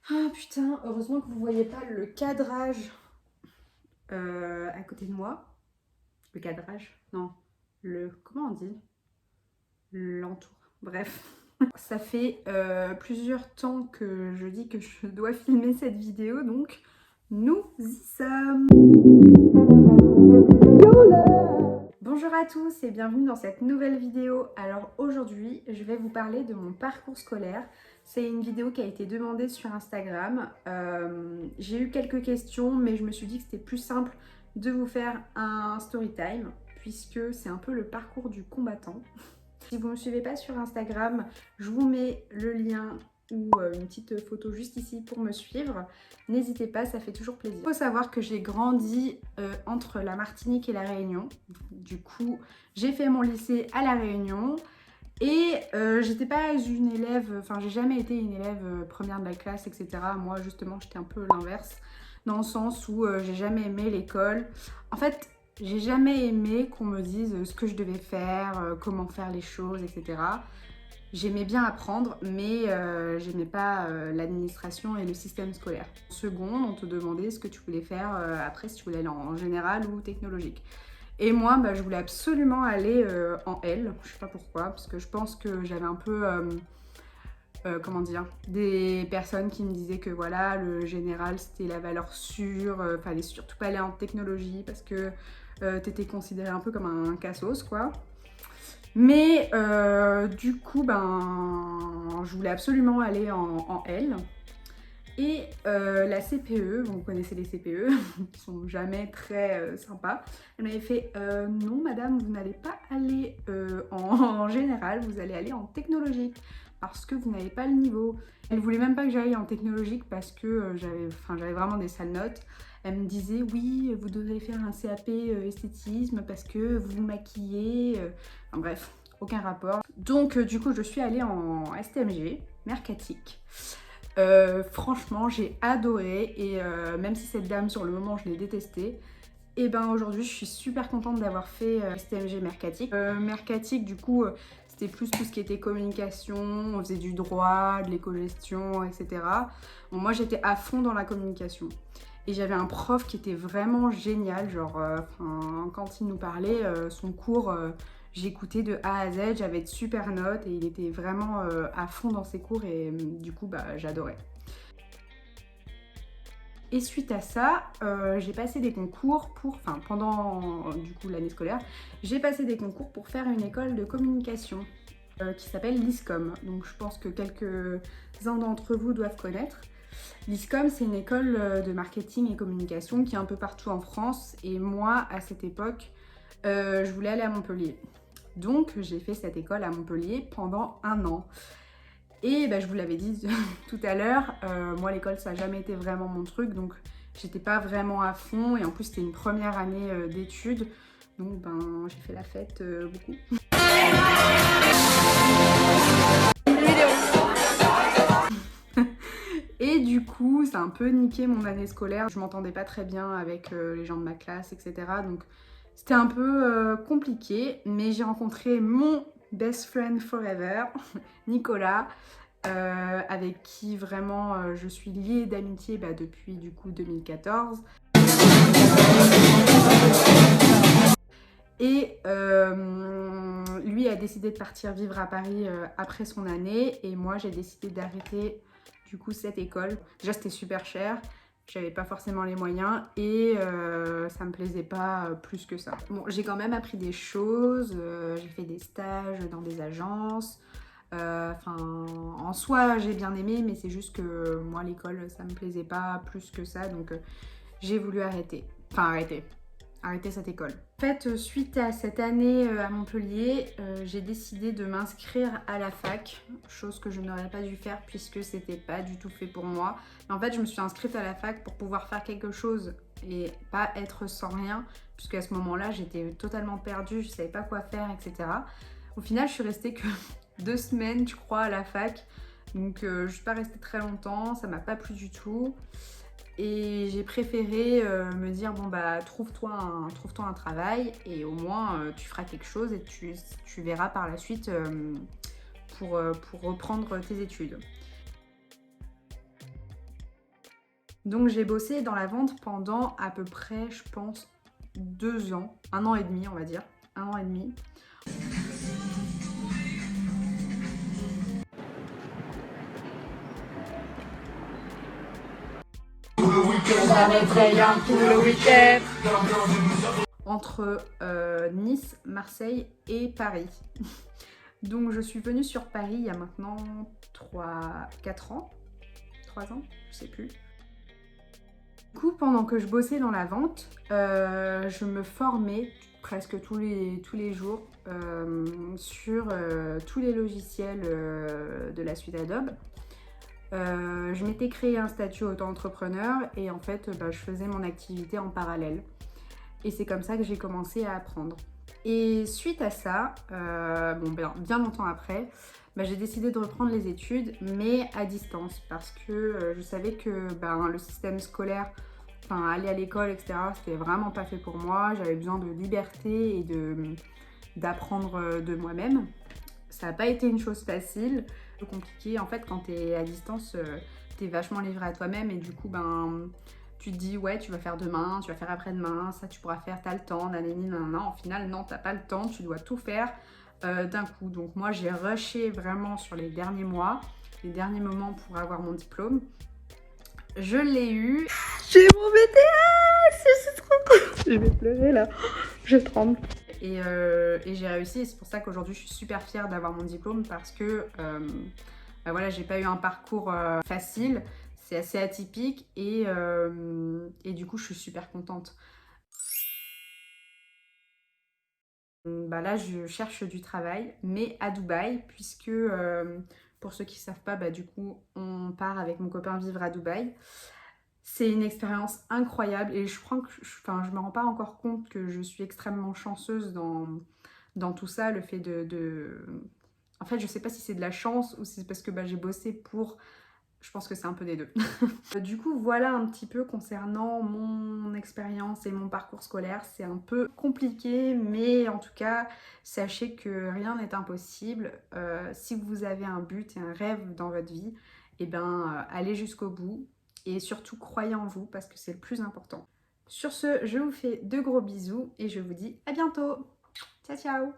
Ah putain, heureusement que vous voyez pas le cadrage à côté de moi. Le cadrage? Non. Comment on dit? L'entour. Bref. Ça fait plusieurs temps que je dis que je dois filmer cette vidéo, donc nous y sommes. Bonjour à tous et bienvenue dans cette nouvelle vidéo. Alors aujourd'hui, je vais vous parler de mon parcours scolaire. C'est une vidéo qui a été demandée sur Instagram. J'ai eu quelques questions, mais je me suis dit que c'était plus simple de vous faire un story time, puisque c'est un peu le parcours du combattant. Si vous ne me suivez pas sur Instagram, je vous mets le lien ou une petite photo juste ici pour me suivre. N'hésitez pas, ça fait toujours plaisir. Il faut savoir que j'ai grandi entre la Martinique et la Réunion. Du coup, j'ai fait mon lycée à la Réunion. Et j'étais pas une élève, enfin j'ai jamais été une élève première de la classe, etc. Moi justement j'étais un peu l'inverse, dans le sens où j'ai jamais aimé l'école. En fait, j'ai jamais aimé qu'on me dise ce que je devais faire, comment faire les choses, etc. J'aimais bien apprendre, mais j'aimais pas l'administration et le système scolaire. En seconde, on te demandait ce que tu voulais faire après, si tu voulais aller en général ou technologique. Et moi, je voulais absolument aller en L. Je sais pas pourquoi, parce que je pense que j'avais un peu, comment dire, des personnes qui me disaient que voilà, le général c'était la valeur sûre, fallait surtout pas aller en technologie parce que t'étais considéré un peu comme un cassos, quoi. Mais du coup, je voulais absolument aller en L. Et la CPE, vous connaissez les CPE, qui sont jamais très sympas, elle m'avait fait non madame, vous n'allez pas aller en général, vous allez aller en technologique parce que vous n'avez pas le niveau. Elle voulait même pas que j'aille en technologique parce que j'avais vraiment des sales notes. Elle me disait oui, vous devrez faire un CAP esthétisme parce que vous vous maquillez. Enfin bref, aucun rapport. Donc du coup je suis allée en STMG, mercatique. Franchement, j'ai adoré et même si cette dame sur le moment je l'ai détestée, et ben aujourd'hui je suis super contente d'avoir fait STMG Mercatique. Mercatique du coup c'était plus tout ce qui était communication, on faisait du droit, de l'éco-gestion, etc. Bon, moi j'étais à fond dans la communication. Et j'avais un prof qui était vraiment génial, genre quand il nous parlait, son cours, j'écoutais de A à Z, j'avais de super notes et il était vraiment à fond dans ses cours et du coup j'adorais. Et suite à ça, j'ai passé des concours pendant du coup l'année scolaire, j'ai passé des concours pour faire une école de communication qui s'appelle l'ISCOM. Donc je pense que quelques-uns d'entre vous doivent connaître. L'ISCOM, c'est une école de marketing et communication qui est un peu partout en France. Et moi, à cette époque, je voulais aller à Montpellier. Donc, j'ai fait cette école à Montpellier pendant 1 an. Et je vous l'avais dit tout à l'heure, moi, l'école, ça n'a jamais été vraiment mon truc. Donc, j'étais pas vraiment à fond. Et en plus, c'était une première année d'études. Donc, j'ai fait la fête beaucoup. Et du coup, ça a un peu niqué mon année scolaire. Je m'entendais pas très bien avec les gens de ma classe, etc. Donc c'était un peu compliqué. Mais j'ai rencontré mon best friend forever, Nicolas, avec qui vraiment je suis liée d'amitié depuis du coup 2014. Et lui a décidé de partir vivre à Paris après son année. Et moi, j'ai décidé d'arrêter du coup cette école. Déjà, c'était super cher. J'avais pas forcément les moyens et ça me plaisait pas plus que ça. Bon, j'ai quand même appris des choses. J'ai fait des stages dans des agences. En soi, j'ai bien aimé, mais c'est juste que moi, l'école, ça me plaisait pas plus que ça. Donc, j'ai voulu arrêter. Arrêter cette école. En fait, suite à cette année à Montpellier, j'ai décidé de m'inscrire à la fac, chose que je n'aurais pas dû faire puisque c'était pas du tout fait pour moi. Mais en fait, je me suis inscrite à la fac pour pouvoir faire quelque chose et pas être sans rien, puisque à ce moment-là, j'étais totalement perdue, je savais pas quoi faire, etc. Au final, je suis restée que 2 semaines, je crois, à la fac. Donc, je suis pas restée très longtemps, ça m'a pas plu du tout. Et j'ai préféré me dire bon trouve-toi un travail et au moins tu feras quelque chose et tu verras par la suite pour reprendre tes études. Donc j'ai bossé dans la vente pendant à peu près, je pense, 2 ans, 1 an et demi on va dire, 1 an et demi. Entre Nice, Marseille et Paris. Donc je suis venue sur Paris il y a maintenant 4 ans, 3 ans, je sais plus. Du coup, pendant que je bossais dans la vente, je me formais presque tous les jours sur tous les logiciels de la suite Adobe. Je m'étais créé un statut auto-entrepreneur et en fait, je faisais mon activité en parallèle. Et c'est comme ça que j'ai commencé à apprendre. Et suite à ça, bien longtemps après, j'ai décidé de reprendre les études, mais à distance, parce que je savais que le système scolaire, aller à l'école, etc., c'était vraiment pas fait pour moi. J'avais besoin de liberté et d'apprendre de moi-même. Ça n'a pas été une chose facile, c'est compliqué. En fait, quand tu es à distance, tu es vachement livré à toi-même et du coup, tu te dis ouais, tu vas faire demain, tu vas faire après-demain, ça tu pourras faire, t'as le temps, nanani, nanana. Au final, non, t'as pas le temps, tu dois tout faire d'un coup. Donc moi, j'ai rushé vraiment sur les derniers mois, les derniers moments pour avoir mon diplôme. Je l'ai eu. J'ai mon BTS, c'est trop cool. Je vais pleurer là, je tremble. Et j'ai réussi et c'est pour ça qu'aujourd'hui je suis super fière d'avoir mon diplôme parce que voilà, j'ai pas eu un parcours facile, c'est assez atypique et du coup je suis super contente. Là je cherche du travail mais à Dubaï puisque pour ceux qui ne savent pas, du coup on part avec mon copain vivre à Dubaï. C'est une expérience incroyable et je crois que je me rends pas encore compte que je suis extrêmement chanceuse dans tout ça, le fait En fait, je sais pas si c'est de la chance ou si c'est parce que j'ai bossé pour... Je pense que c'est un peu des deux. Du coup, voilà un petit peu concernant mon expérience et mon parcours scolaire. C'est un peu compliqué, mais en tout cas, sachez que rien n'est impossible. Si vous avez un but et un rêve dans votre vie, allez jusqu'au bout. Et surtout, croyez en vous parce que c'est le plus important. Sur ce, je vous fais de gros bisous et je vous dis à bientôt. Ciao, ciao!